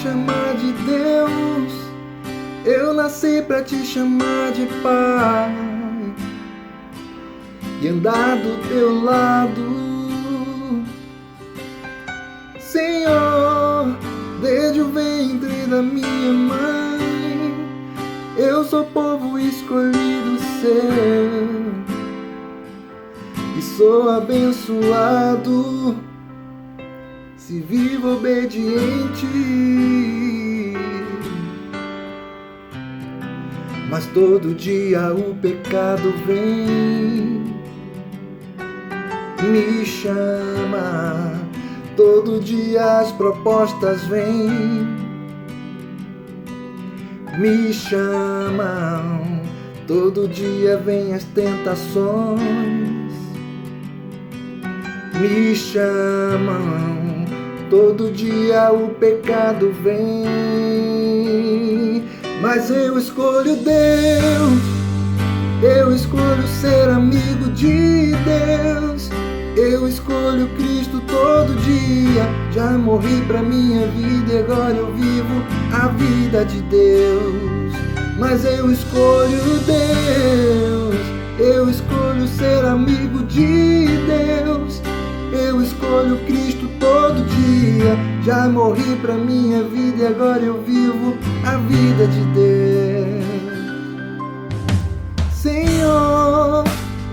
chamar de Deus, eu nasci pra te chamar de Pai e andar do teu lado. Senhor, desde o ventre da minha mãe, eu sou povo escolhido seu e sou abençoado se vivo obediente. Mas todo dia o pecado vem, me chama. Todo dia as propostas vêm, me chamam. Todo dia vem as tentações, me chamam. Todo dia o pecado vem, mas eu escolho Deus, eu escolho ser amigo de Deus, eu escolho Cristo todo dia. Já morri pra minha vida e agora eu vivo a vida de Deus. Mas eu escolho Deus, eu escolho ser amigo de Deus, eu escolho Cristo todo dia. Já morri pra minha vida e agora eu vivo a vida de Deus. Senhor,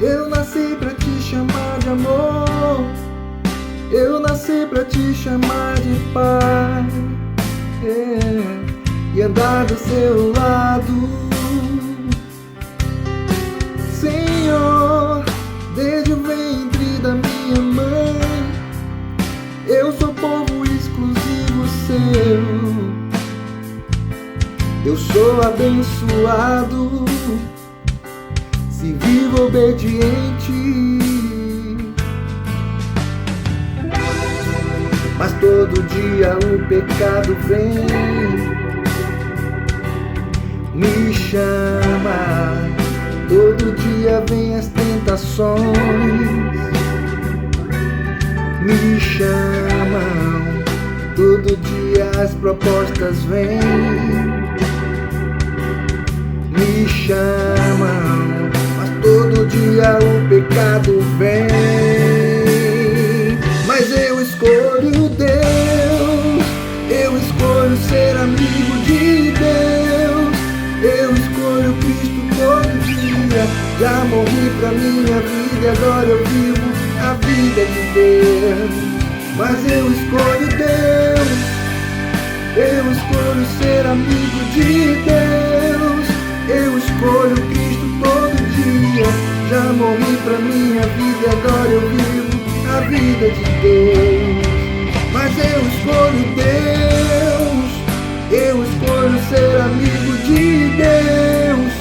eu nasci pra te chamar de amor, eu nasci pra te chamar de Pai, e andar do seu lado. Senhor, desde o ventre da minha mãe, eu sou povo exclusivo seu, eu sou abençoado se vivo obediente. Mas todo dia o pecado vem, me chama. Todo dia vem as tentações, me chamam. Todo dia as propostas vêm, me chamam. Mas todo dia o pecado vem, mas eu escolho Deus, eu escolho ser amigo de Deus, eu escolho Cristo todo dia. Já morri pra minha vida e agora eu vivo a vida de Deus. Mas eu escolho Deus, eu escolho ser amigo de Deus, eu escolho Cristo todo dia. Já morri pra minha vida e agora eu vivo a vida de Deus. Mas eu escolho Deus, eu escolho ser amigo de Deus,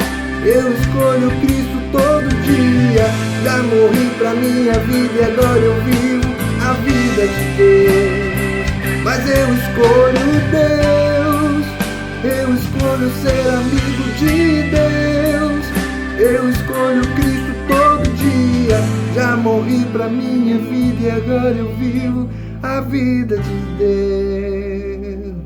eu escolho Cristo todo dia. Já morri pra minha vida e agora eu vivo a vida de Deus. Mas eu escolho Deus, eu escolho ser amigo de Deus, eu escolho Cristo todo dia. Já morri pra minha vida e agora eu vivo a vida de Deus.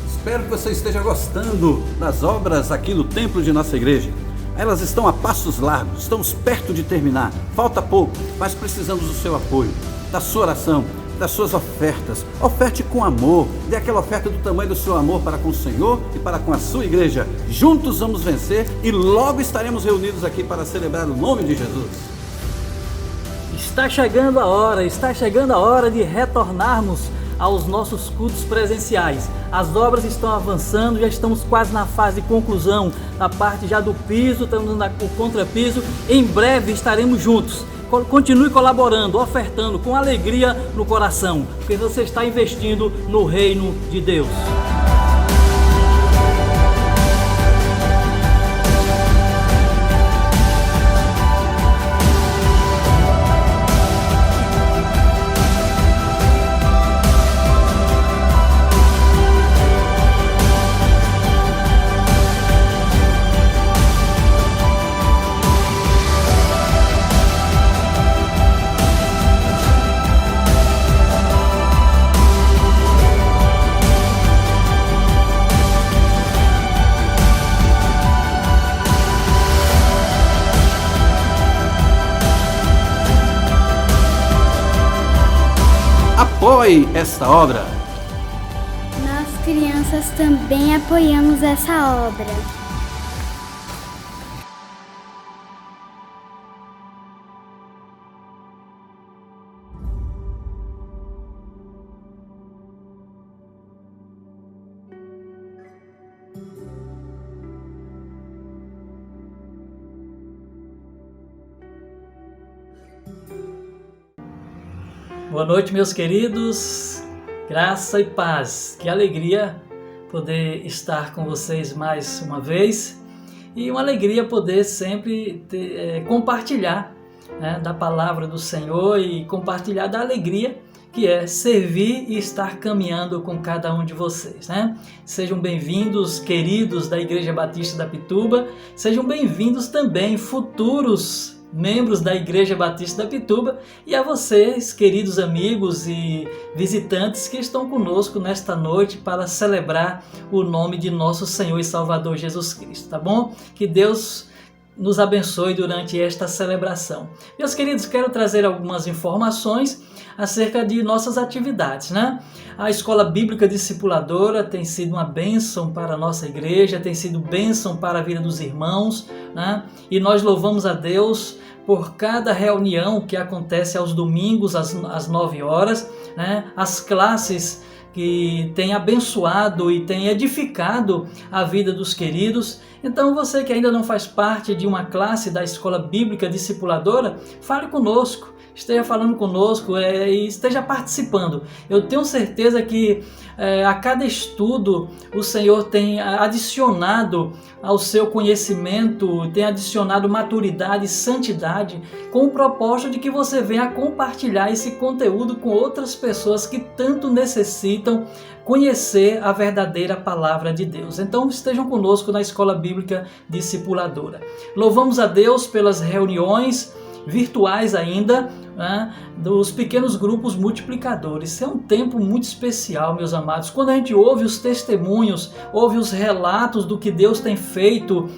Espero que você esteja gostando das obras aqui no templo de nossa igreja. Elas estão a passos largos, estamos perto de terminar. Falta pouco, mas precisamos do seu apoio, da sua oração, das suas ofertas. Oferte com amor, dê aquela oferta do tamanho do seu amor para com o Senhor e para com a sua igreja. Juntos vamos vencer e logo estaremos reunidos aqui para celebrar o nome de Jesus. Está chegando a hora de retornarmos aos nossos cultos presenciais. As obras estão avançando, já estamos quase na fase de conclusão, na parte já do piso, estamos no contrapiso. Em breve estaremos juntos. Continue colaborando, ofertando com alegria no coração, porque você está investindo no reino de Deus. Apoie esta obra. Nós, crianças, também apoiamos essa obra. Boa noite, meus queridos, graça e paz, que alegria poder estar com vocês mais uma vez e uma alegria poder sempre compartilhar, né, da palavra do Senhor e compartilhar da alegria que é servir e estar caminhando com cada um de vocês, né? Sejam bem-vindos, queridos da Igreja Batista da Pituba, sejam bem-vindos também futuros membros da Igreja Batista da Pituba e a vocês, queridos amigos e visitantes que estão conosco nesta noite para celebrar o nome de nosso Senhor e Salvador Jesus Cristo, tá bom? Que Deus nos abençoe durante esta celebração. Meus queridos, quero trazer algumas informações acerca de nossas atividades, né? A Escola Bíblica Discipuladora tem sido uma bênção para a nossa igreja, tem sido bênção para a vida dos irmãos, né? E nós louvamos a Deus por cada reunião que acontece aos domingos às 9 horas, né? As classes que tem abençoado e tem edificado a vida dos queridos. Então você que ainda não faz parte de uma classe da Escola Bíblica Discipuladora, fale conosco, esteja falando conosco e esteja participando. Eu tenho certeza que a cada estudo o Senhor tem adicionado ao seu conhecimento, tem adicionado maturidade e santidade com o propósito de que você venha compartilhar esse conteúdo com outras pessoas que tanto necessitam conhecer a verdadeira palavra de Deus. Então estejam conosco na Escola Bíblica Discipuladora. Louvamos a Deus pelas reuniões virtuais ainda, né, dos pequenos grupos multiplicadores. Isso é um tempo muito especial, meus amados. Quando a gente ouve os testemunhos, ouve os relatos do que Deus tem feito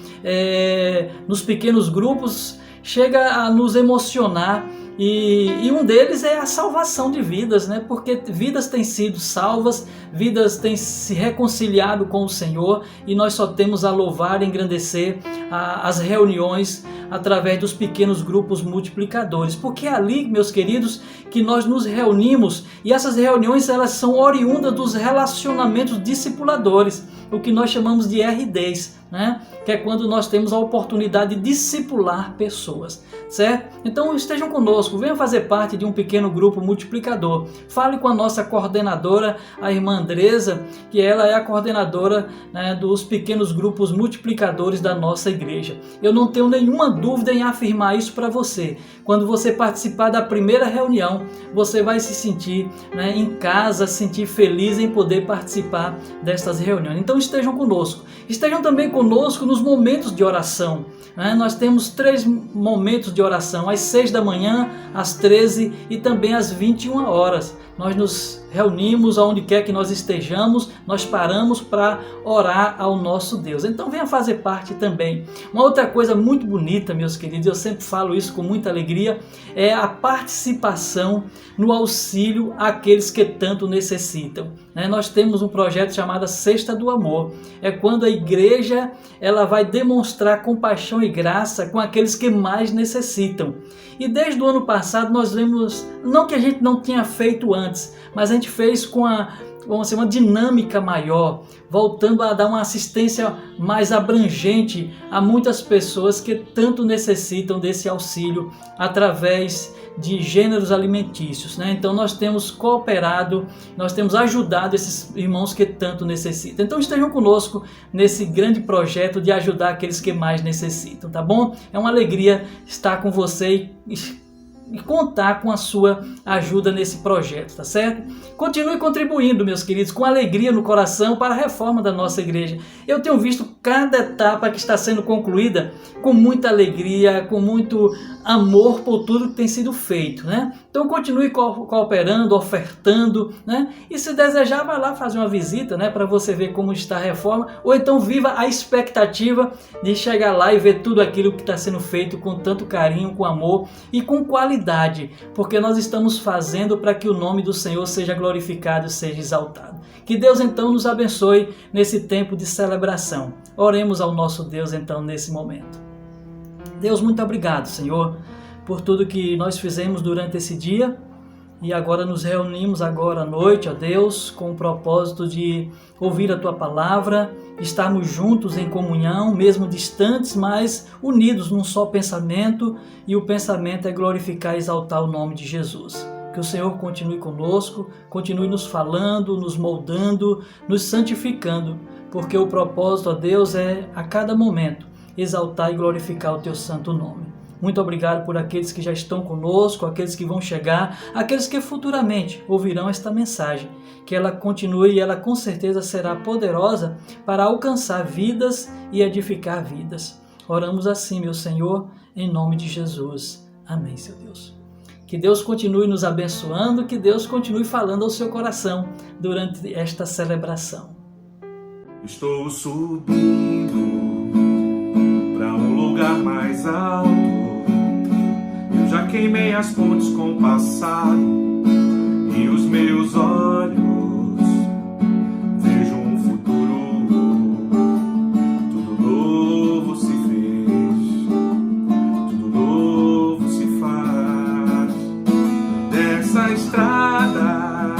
nos pequenos grupos, chega a nos emocionar. E um deles é a salvação de vidas, né? Porque vidas têm sido salvas, vidas têm se reconciliado com o Senhor e nós só temos a louvar e engrandecer as reuniões através dos pequenos grupos multiplicadores. Porque é ali, meus queridos, que nós nos reunimos e essas reuniões elas são oriundas dos relacionamentos discipuladores, o que nós chamamos de RDs, né? Que é quando nós temos a oportunidade de discipular pessoas, certo? Então estejam conosco, venham fazer parte de um pequeno grupo multiplicador. Fale com a nossa coordenadora, a irmã Andresa, que ela é a coordenadora, né, dos pequenos grupos multiplicadores da nossa igreja. Eu não tenho nenhuma dúvida em afirmar isso para você. Quando você participar da primeira reunião, você vai se sentir, né, em casa, sentir feliz em poder participar destas reuniões. Então estejam conosco. Estejam também conosco nos momentos de oração. Nós temos 3 momentos de oração, às 6 da manhã, às 13 e também às 21 horas. nós nos reunimos, aonde quer que nós estejamos, nós paramos para orar ao nosso Deus. Então venha fazer parte também. Uma outra coisa muito bonita, meus queridos, eu sempre falo isso com muita alegria, é a participação no auxílio àqueles que tanto necessitam. Nós temos um projeto chamado Cesta do Amor. É quando a igreja ela vai demonstrar compaixão e graça com aqueles que mais necessitam. E desde o ano passado nós vemos, não que a gente não tinha feito antes, mas a gente fez com uma dinâmica maior, voltando a dar uma assistência mais abrangente a muitas pessoas que tanto necessitam desse auxílio através de gêneros alimentícios. Então nós temos cooperado, nós temos ajudado esses irmãos que tanto necessitam. Então estejam conosco nesse grande projeto de ajudar aqueles que mais necessitam, tá bom? É uma alegria estar com você e contar com a sua ajuda nesse projeto, tá certo? Continue contribuindo, meus queridos, com alegria no coração para a reforma da nossa igreja. Eu tenho visto cada etapa que está sendo concluída com muita alegria, com muito amor por tudo que tem sido feito, Então continue cooperando, ofertando, E se desejar, vai lá fazer uma visita, para você ver como está a reforma, ou então viva a expectativa de chegar lá e ver tudo aquilo que está sendo feito com tanto carinho, com amor e com qualidade, porque nós estamos fazendo para que o nome do Senhor seja glorificado e seja exaltado. Que Deus então nos abençoe nesse tempo de celebração. Oremos ao nosso Deus então nesse momento. Deus, muito obrigado, Senhor, por tudo que nós fizemos durante esse dia e agora nos reunimos agora à noite, ó Deus, com o propósito de ouvir a Tua palavra, estarmos juntos em comunhão, mesmo distantes, mas unidos num só pensamento, e o pensamento é glorificar e exaltar o nome de Jesus. Que o Senhor continue conosco, continue nos falando, nos moldando, nos santificando, porque o propósito, ó Deus, é a cada momento exaltar e glorificar o Teu santo nome. Muito obrigado por aqueles que já estão conosco, aqueles que vão chegar, aqueles que futuramente ouvirão esta mensagem. Que ela continue e ela com certeza será poderosa para alcançar vidas e edificar vidas. Oramos assim, meu Senhor, em nome de Jesus. Amém, Seu Deus. Que Deus continue nos abençoando, que Deus continue falando ao seu coração durante esta celebração. Estou subindo para um lugar mais alto. Eu já queimei as pontes com o passado e os meus olhos vejo um futuro. Tudo novo se fez, tudo novo se faz. Dessa estrada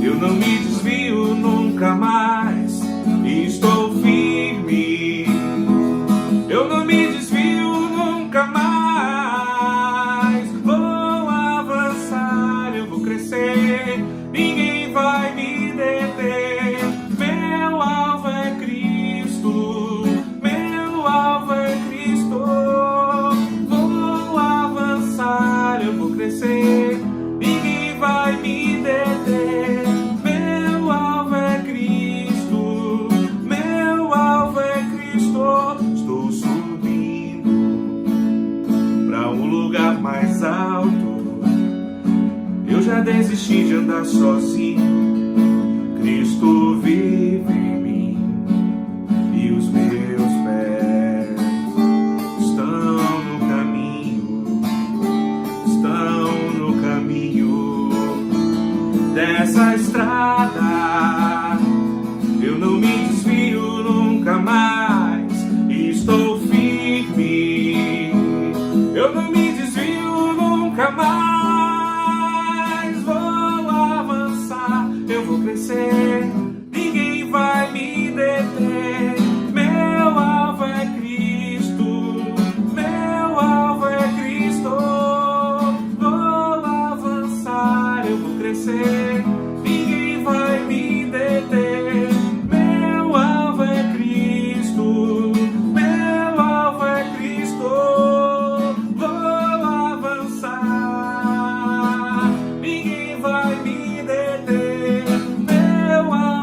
eu não me desvio nunca mais e estou firme. Eu não me desvio nunca mais. Vou avançar, eu vou crescer. Ninguém vai me deter. Meu alvo é Cristo. Meu alvo é Cristo. Vou avançar, eu vou crescer. Ninguém vai me deter. Meu alvo é Cristo. Meu alvo é Cristo. Estou subindo para um lugar mais alto. Eu já desisti de andar sozinho. Cristo vive em mim e os meus pés estão no caminho. Estão no caminho dessa estrada. Eu não me desvio nunca mais. Estou firme, eu não me desvio nunca mais. Vou avançar, eu vou crescer. Ninguém vai me deter. Meu alvo é Cristo. Meu alvo é Cristo. Vou avançar, eu vou crescer. Ninguém vai me deter. Meu alvo é Cristo. Meu alvo é Cristo. Vou avançar. Ninguém vai me deter. Meu alvo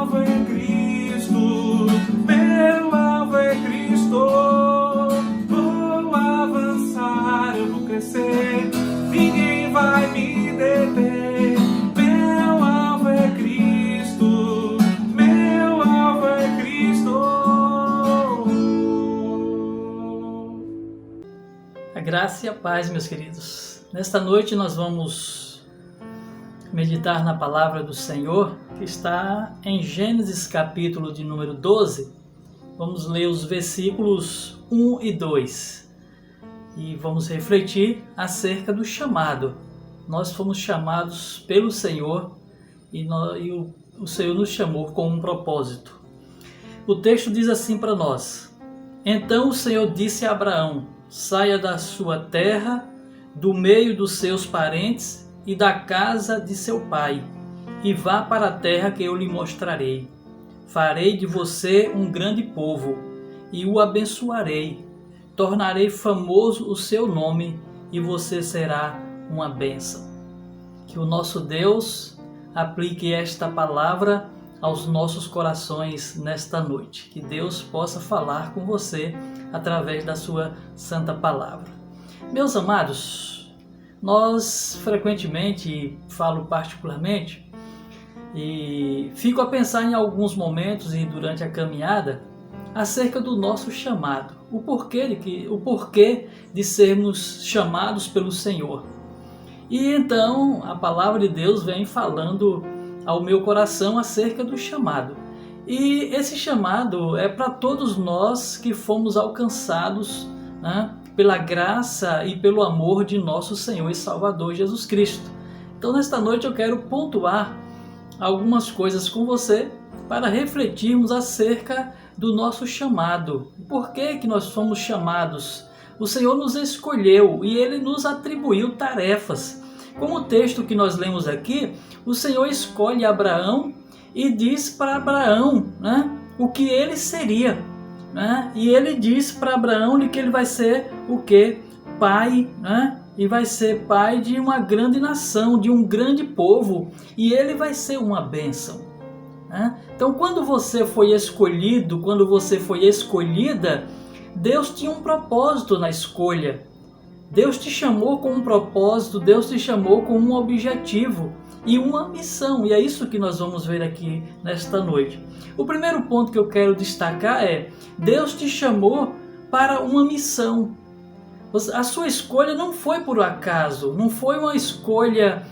graça e a paz, meus queridos. Nesta noite nós vamos meditar na palavra do Senhor, que está em Gênesis capítulo de número 12. Vamos ler os versículos 1 e 2 e vamos refletir acerca do chamado. Nós fomos chamados pelo Senhor e o Senhor nos chamou com um propósito. O texto diz assim para nós: Então o Senhor disse a Abraão: saia da sua terra, do meio dos seus parentes e da casa de seu pai, e vá para a terra que eu lhe mostrarei. Farei de você um grande povo, e o abençoarei. Tornarei famoso o seu nome, e você será uma bênção. Que o nosso Deus aplique esta palavra aos nossos corações nesta noite. Que Deus possa falar com você através da sua santa palavra. Meus amados, nós frequentemente, falo particularmente, e fico a pensar em alguns momentos e durante a caminhada acerca do nosso chamado, o porquê de sermos chamados pelo Senhor. E então a palavra de Deus vem falando ao meu coração acerca do chamado. E esse chamado é para todos nós que fomos alcançados, né, pela graça e pelo amor de nosso Senhor e Salvador Jesus Cristo. Então nesta noite eu quero pontuar algumas coisas com você para refletirmos acerca do nosso chamado. Por que nós fomos chamados? O Senhor nos escolheu e Ele nos atribuiu tarefas. Como o texto que nós lemos aqui, o Senhor escolhe Abraão e diz para Abraão, né, o que ele seria. Né? E ele diz para Abraão que ele vai ser o quê? Pai, né? E vai ser pai de uma grande nação, de um grande povo, e ele vai ser uma bênção. Né? Então, quando você foi escolhido, quando você foi escolhida, Deus tinha um propósito na escolha. Deus te chamou com um propósito, Deus te chamou com um objetivo e uma missão. E é isso que nós vamos ver aqui nesta noite. O primeiro ponto que eu quero destacar é: Deus te chamou para uma missão. A sua escolha não foi por acaso, não foi uma escolha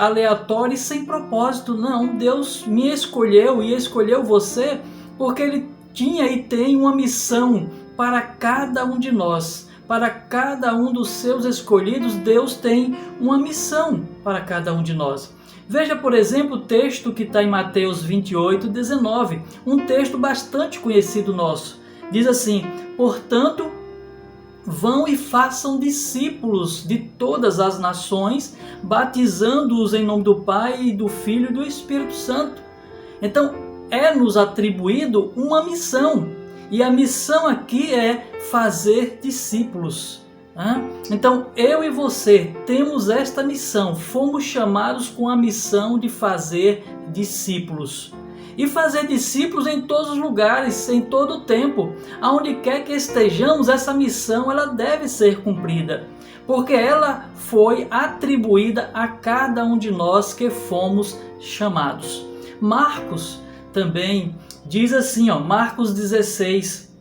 aleatória e sem propósito. Não, Deus me escolheu e escolheu você porque Ele tinha e tem uma missão para cada um de nós. Para cada um dos seus escolhidos, Deus tem uma missão para cada um de nós. Veja, por exemplo, o texto que está em Mateus 28, 19, um texto bastante conhecido nosso. Diz assim: portanto, vão e façam discípulos de todas as nações, batizando-os em nome do Pai, e do Filho e do Espírito Santo. Então, é-nos atribuído uma missão. E a missão aqui é fazer discípulos. Então, eu e você temos esta missão. Fomos chamados com a missão de fazer discípulos. E fazer discípulos em todos os lugares, em todo o tempo. Aonde quer que estejamos, essa missão ela deve ser cumprida. Porque ela foi atribuída a cada um de nós que fomos chamados. Marcos também diz assim, Marcos 16,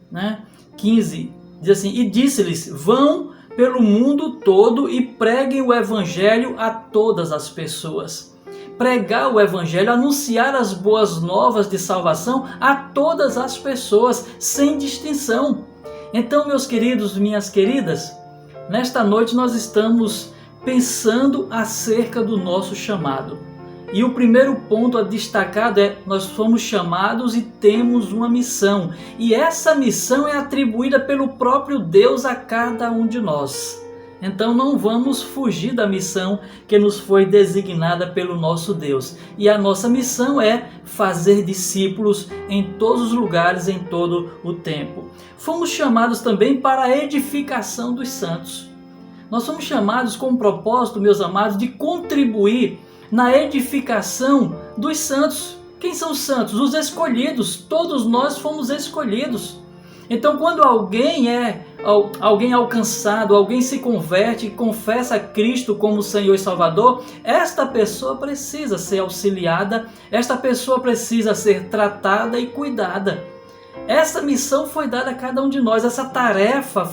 15, diz assim: e disse-lhes: vão pelo mundo todo e preguem o evangelho a todas as pessoas. Pregar o evangelho, anunciar as boas novas de salvação a todas as pessoas, sem distinção. Então, meus queridos, minhas queridas, nesta noite nós estamos pensando acerca do nosso chamado. E o primeiro ponto a destacar é: nós fomos chamados e temos uma missão. E essa missão é atribuída pelo próprio Deus a cada um de nós. Então não vamos fugir da missão que nos foi designada pelo nosso Deus. E a nossa missão é fazer discípulos em todos os lugares, em todo o tempo. Fomos chamados também para a edificação dos santos. Nós somos chamados com o propósito, meus amados, de contribuir na edificação dos santos. Quem são os santos? Os escolhidos. Todos nós fomos escolhidos. Então, quando alguém é alcançado, alguém se converte e confessa a Cristo como Senhor e Salvador, esta pessoa precisa ser auxiliada, esta pessoa precisa ser tratada e cuidada. Essa missão foi dada a cada um de nós, essa tarefa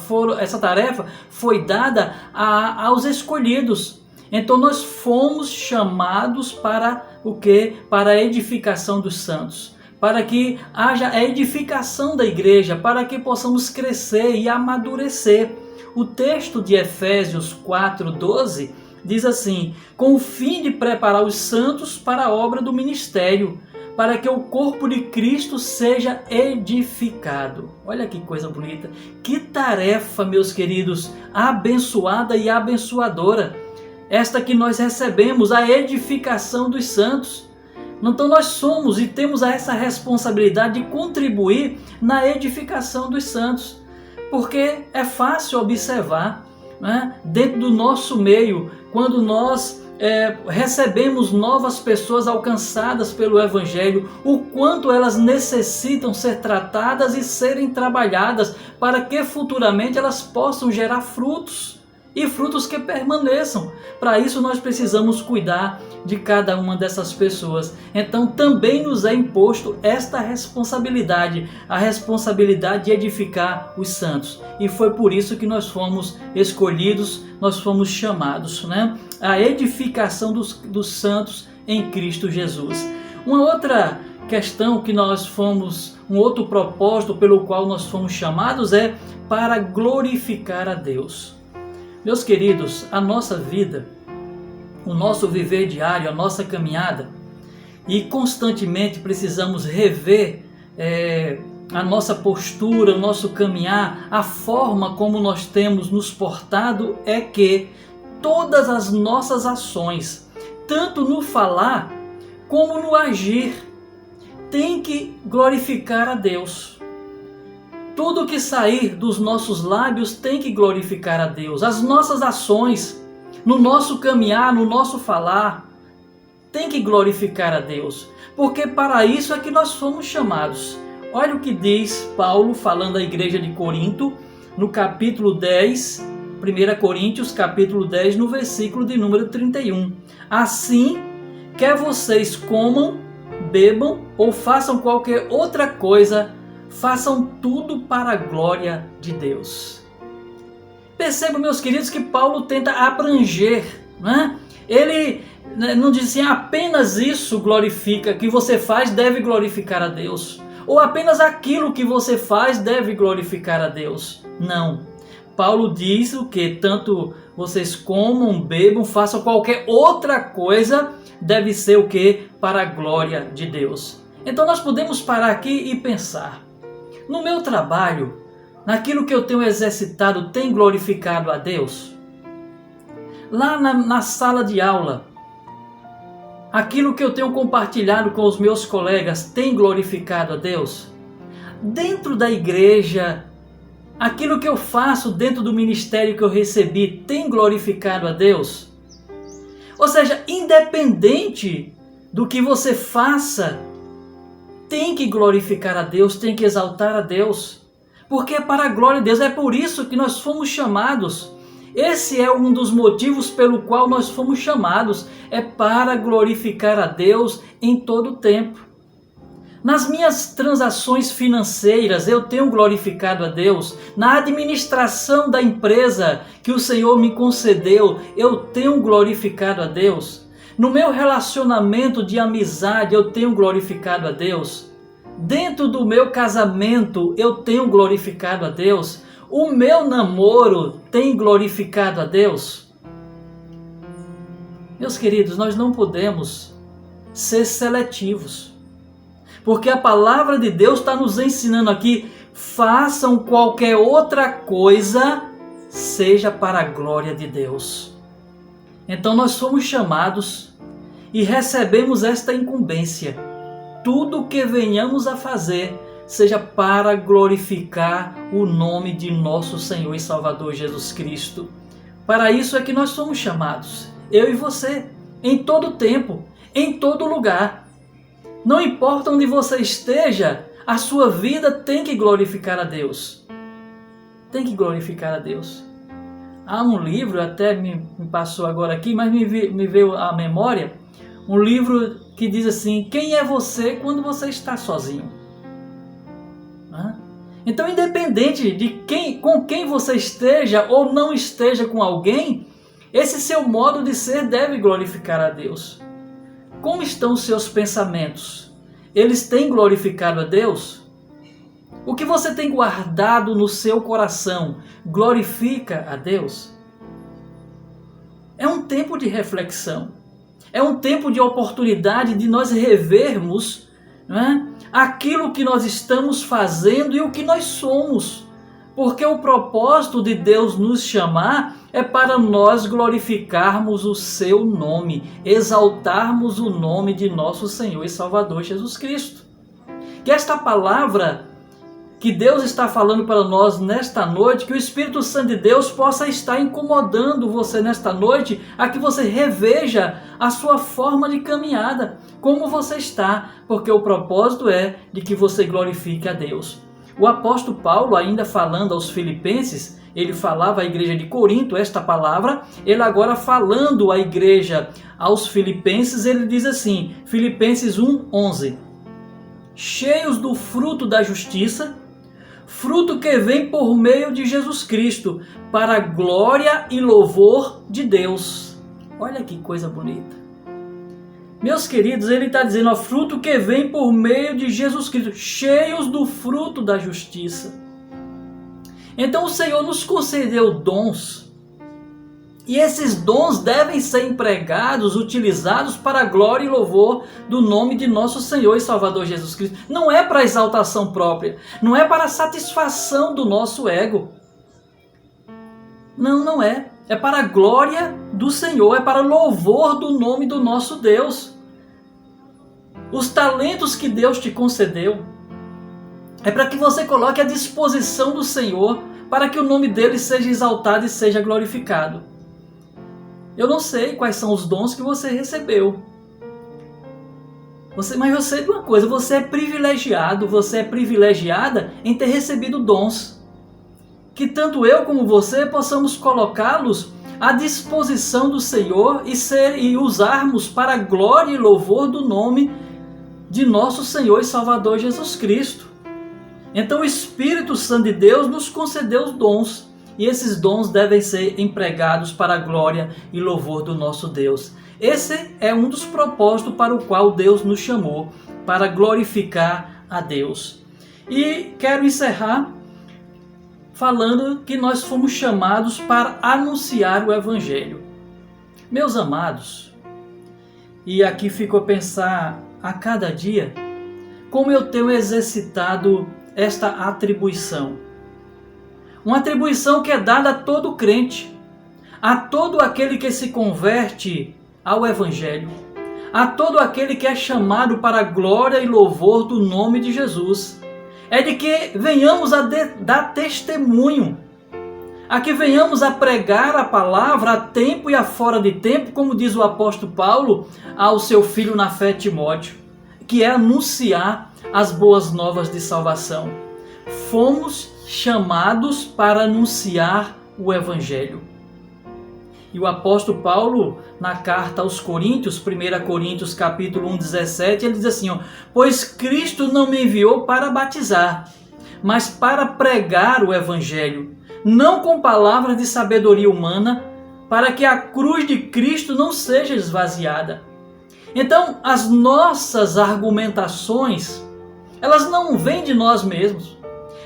foi dada aos escolhidos. Então nós fomos chamados para o quê? Para a edificação dos santos, para que haja a edificação da igreja, para que possamos crescer e amadurecer. O texto de Efésios 4:12 diz assim: com o fim de preparar os santos para a obra do ministério, para que o corpo de Cristo seja edificado. Olha que coisa bonita, que tarefa, meus queridos, abençoada e abençoadora, esta que nós recebemos, a edificação dos santos. Então nós somos e temos essa responsabilidade de contribuir na edificação dos santos, porque é fácil observar, né, dentro do nosso meio, quando nós recebemos novas pessoas alcançadas pelo Evangelho, o quanto elas necessitam ser tratadas e serem trabalhadas para que futuramente elas possam gerar frutos e frutos que permaneçam. Para isso nós precisamos cuidar de cada uma dessas pessoas. Então também nos é imposto esta responsabilidade, a responsabilidade de edificar os santos. E foi por isso que nós fomos escolhidos, nós fomos chamados, né? A edificação dos santos em Cristo Jesus. Uma outra questão que nós fomos, um outro propósito pelo qual nós fomos chamados é para glorificar a Deus. Meus queridos, a nossa vida, o nosso viver diário, a nossa caminhada, e constantemente precisamos rever a nossa postura, o nosso caminhar, a forma como nós temos nos portado, é que todas as nossas ações, tanto no falar como no agir, tem que glorificar a Deus. Tudo que sair dos nossos lábios tem que glorificar a Deus. As nossas ações, no nosso caminhar, no nosso falar, tem que glorificar a Deus. Porque para isso é que nós fomos chamados. Olha o que diz Paulo falando à igreja de Corinto, no capítulo 10, 1 Coríntios, capítulo 10, no versículo de número 31. Assim, quer vocês comam, bebam ou façam qualquer outra coisa, façam tudo para a glória de Deus. Percebam, meus queridos, que Paulo tenta abranger, né? Ele não diz assim, apenas isso glorifica, que você faz deve glorificar a Deus, ou apenas aquilo que você faz deve glorificar a Deus. Não. Paulo diz o que? Tanto vocês comam, bebam, façam qualquer outra coisa, deve ser o que? Para a glória de Deus. Então nós podemos parar aqui e pensar, no meu trabalho, naquilo que eu tenho exercitado, tem glorificado a Deus? Lá na sala de aula, aquilo que eu tenho compartilhado com os meus colegas, tem glorificado a Deus? Dentro da igreja, aquilo que eu faço dentro do ministério que eu recebi, tem glorificado a Deus? Ou seja, independente do que você faça, tem que glorificar a Deus, tem que exaltar a Deus, porque é para a glória de Deus. É por isso que nós fomos chamados. Esse é um dos motivos pelo qual nós fomos chamados, é para glorificar a Deus em todo o tempo. Nas minhas transações financeiras, eu tenho glorificado a Deus. Na administração da empresa que o Senhor me concedeu, eu tenho glorificado a Deus. No meu relacionamento de amizade, eu tenho glorificado a Deus. Dentro do meu casamento, eu tenho glorificado a Deus. O meu namoro tem glorificado a Deus. Meus queridos, nós não podemos ser seletivos, porque a palavra de Deus está nos ensinando aqui, façam qualquer outra coisa, seja para a glória de Deus. Então nós somos chamados e recebemos esta incumbência. Tudo o que venhamos a fazer, seja para glorificar o nome de nosso Senhor e Salvador Jesus Cristo. Para isso é que nós somos chamados, eu e você, em todo tempo, em todo lugar. Não importa onde você esteja, a sua vida tem que glorificar a Deus. Tem que glorificar a Deus. Há um livro, até me passou agora aqui, mas me veio à memória, um livro que diz assim, quem é você quando você está sozinho? Então, independente de com quem você esteja ou não esteja com alguém, esse seu modo de ser deve glorificar a Deus. Como estão os seus pensamentos? Eles têm glorificado a Deus? O que você tem guardado no seu coração glorifica a Deus? É um tempo de reflexão. É um tempo de oportunidade de nós revermos, aquilo que nós estamos fazendo e o que nós somos. Porque o propósito de Deus nos chamar é para nós glorificarmos o seu nome, exaltarmos o nome de nosso Senhor e Salvador Jesus Cristo. Que esta palavra que Deus está falando para nós nesta noite, que o Espírito Santo de Deus possa estar incomodando você nesta noite, a que você reveja a sua forma de caminhada, como você está, porque o propósito é de que você glorifique a Deus. O apóstolo Paulo, ainda falando aos filipenses, ele falava à igreja de Corinto esta palavra, ele agora falando à igreja aos filipenses, ele diz assim, Filipenses 1:11, cheios do fruto da justiça, fruto que vem por meio de Jesus Cristo, para a glória e louvor de Deus. Olha que coisa bonita. Meus queridos, ele está dizendo, fruto que vem por meio de Jesus Cristo, cheios do fruto da justiça. Então o Senhor nos concedeu dons, e esses dons devem ser empregados, utilizados para a glória e louvor do nome de nosso Senhor e Salvador Jesus Cristo. Não é para exaltação própria, não é para satisfação do nosso ego. Não é. É para a glória do Senhor, é para louvor do nome do nosso Deus. Os talentos que Deus te concedeu é para que você coloque à disposição do Senhor, para que o nome dele seja exaltado e seja glorificado. Eu não sei quais são os dons que você recebeu. Mas eu sei de uma coisa, você é privilegiado, você é privilegiada em ter recebido dons. Que tanto eu como você possamos colocá-los à disposição do Senhor e usarmos para a glória e louvor do nome de nosso Senhor e Salvador Jesus Cristo. Então o Espírito Santo de Deus nos concedeu os dons, e esses dons devem ser empregados para a glória e louvor do nosso Deus. Esse é um dos propósitos para o qual Deus nos chamou, para glorificar a Deus. E quero encerrar falando que nós fomos chamados para anunciar o Evangelho. Meus amados, e aqui fico a pensar a cada dia, como eu tenho exercitado esta atribuição. Uma atribuição que é dada a todo crente, a todo aquele que se converte ao Evangelho, a todo aquele que é chamado para a glória e louvor do nome de Jesus. É de que venhamos a dar testemunho, a que venhamos a pregar a palavra a tempo e a fora de tempo, como diz o apóstolo Paulo ao seu filho na fé Timóteo, que é anunciar as boas novas de salvação. Fomos chamados para anunciar o Evangelho. E o apóstolo Paulo, na carta aos Coríntios, 1 Coríntios capítulo 1:17, ele diz assim, pois Cristo não me enviou para batizar, mas para pregar o Evangelho, não com palavras de sabedoria humana, para que a cruz de Cristo não seja esvaziada. Então, as nossas argumentações, elas não vêm de nós mesmos,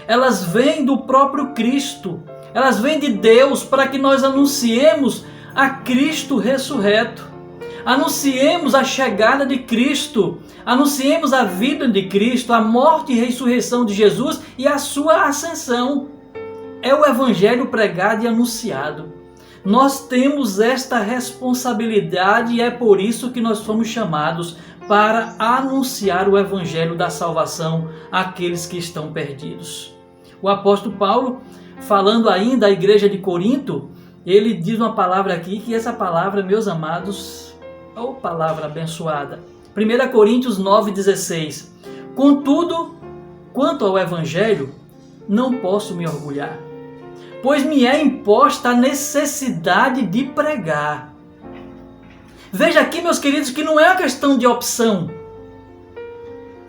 elas vêm do próprio Cristo, elas vêm de Deus, para que nós anunciemos a Cristo ressurreto, anunciemos a chegada de Cristo, anunciemos a vida de Cristo, a morte e ressurreição de Jesus e a sua ascensão. É o Evangelho pregado e anunciado. Nós temos esta responsabilidade e é por isso que nós fomos chamados para anunciar o Evangelho da salvação àqueles que estão perdidos. O apóstolo Paulo, falando ainda à igreja de Corinto, ele diz uma palavra aqui, que essa palavra, meus amados, é uma palavra abençoada. 1 Coríntios 9,16. Contudo, quanto ao Evangelho, não posso me orgulhar, pois me é imposta a necessidade de pregar. Veja aqui, meus queridos, que não é uma questão de opção.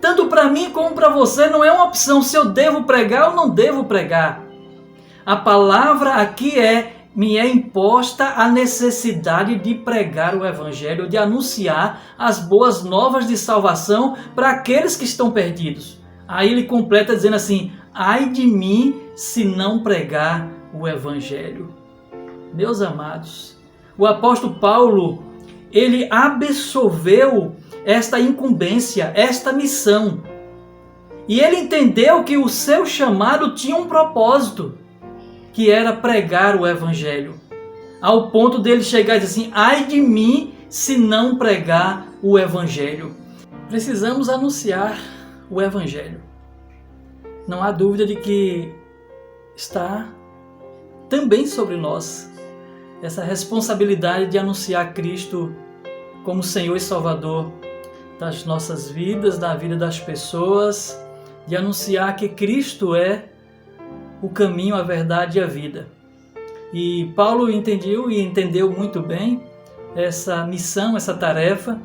tanto para mim como para você, não é uma opção se eu devo pregar ou não devo pregar. A palavra aqui me é imposta a necessidade de pregar o Evangelho, de anunciar as boas novas de salvação para aqueles que estão perdidos. Aí ele completa dizendo assim: ai de mim se não pregar o Evangelho. Meus amados, o apóstolo Paulo, ele absolveu esta incumbência, esta missão. E ele entendeu que o seu chamado tinha um propósito, que era pregar o Evangelho. Ao ponto dele chegar e dizer assim: ai de mim se não pregar o Evangelho. Precisamos anunciar o Evangelho. Não há dúvida de que está também sobre nós essa responsabilidade de anunciar Cristo como Senhor e Salvador das nossas vidas, da vida das pessoas, de anunciar que Cristo é o caminho, a verdade e a vida. E Paulo entendeu muito bem essa missão, essa tarefa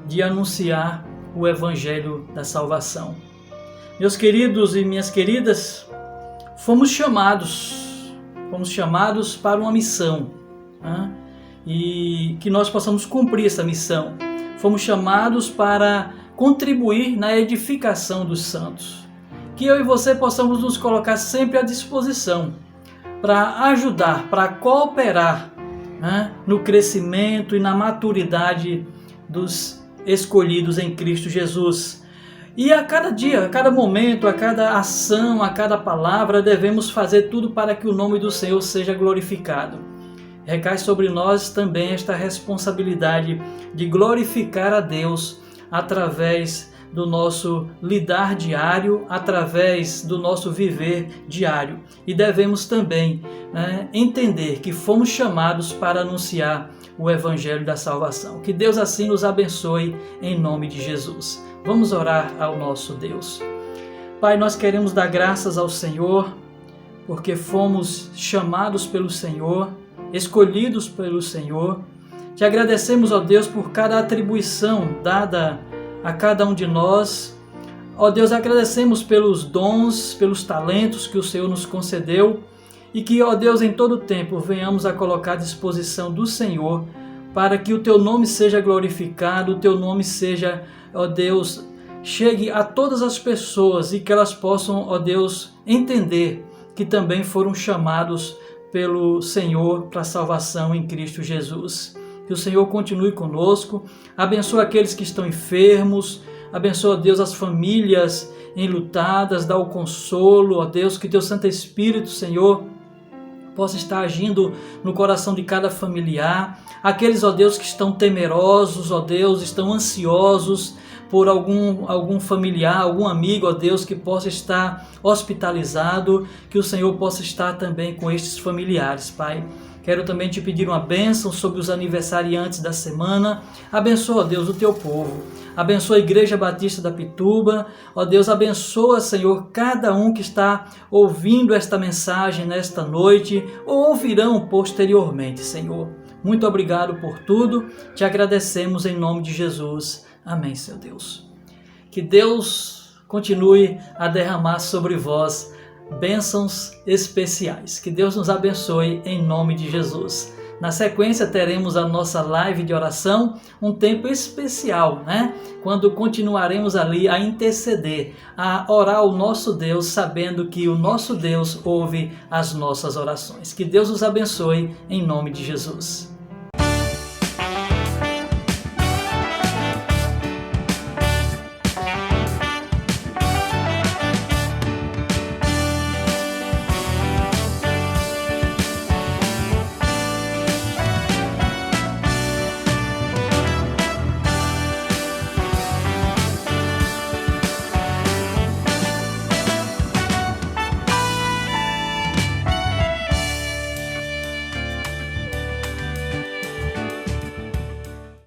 de anunciar o Evangelho da salvação. Meus queridos e minhas queridas, fomos chamados para uma missão, né? E que nós possamos cumprir essa missão. Fomos chamados para contribuir na edificação dos santos. Que eu e você possamos nos colocar sempre à disposição para ajudar, para cooperar, né, no crescimento e na maturidade dos escolhidos em Cristo Jesus. E a cada dia, a cada momento, a cada ação, a cada palavra, devemos fazer tudo para que o nome do Senhor seja glorificado. Recai sobre nós também esta responsabilidade de glorificar a Deus através do nosso lidar diário, através do nosso viver diário. E devemos também, né, entender que fomos chamados para anunciar o Evangelho da salvação. Que Deus assim nos abençoe em nome de Jesus. Vamos orar ao nosso Deus. Pai, nós queremos dar graças ao Senhor, porque fomos chamados pelo Senhor, escolhidos pelo Senhor. Te agradecemos, ó Deus, por cada atribuição dada a cada um de nós. Ó Deus, agradecemos pelos dons, pelos talentos que o Senhor nos concedeu e que, ó Deus, em todo tempo venhamos a colocar à disposição do Senhor para que o Teu nome seja glorificado, o Teu nome seja, ó Deus, chegue a todas as pessoas e que elas possam, ó Deus, entender que também foram chamados pelo Senhor para a salvação em Cristo Jesus. Que o Senhor continue conosco, abençoa aqueles que estão enfermos, abençoa, Deus, as famílias enlutadas, dá o consolo, ó Deus, que Teu Santo Espírito, Senhor, possa estar agindo no coração de cada familiar, aqueles, ó Deus, que estão temerosos, ó Deus, estão ansiosos por algum familiar, algum amigo, ó Deus, que possa estar hospitalizado, que o Senhor possa estar também com estes familiares, Pai. Quero também te pedir uma bênção sobre os aniversariantes da semana. Abençoa, ó Deus, o Teu povo. Abençoa a Igreja Batista da Pituba. Ó Deus, abençoa, Senhor, cada um que está ouvindo esta mensagem nesta noite ou ouvirão posteriormente, Senhor. Muito obrigado por tudo. Te agradecemos em nome de Jesus. Amém, Senhor Deus. Que Deus continue a derramar sobre vós bênçãos especiais. Que Deus nos abençoe em nome de Jesus. Na sequência teremos a nossa live de oração, um tempo especial, né? Quando continuaremos ali a interceder, a orar ao nosso Deus, sabendo que o nosso Deus ouve as nossas orações. Que Deus nos abençoe em nome de Jesus.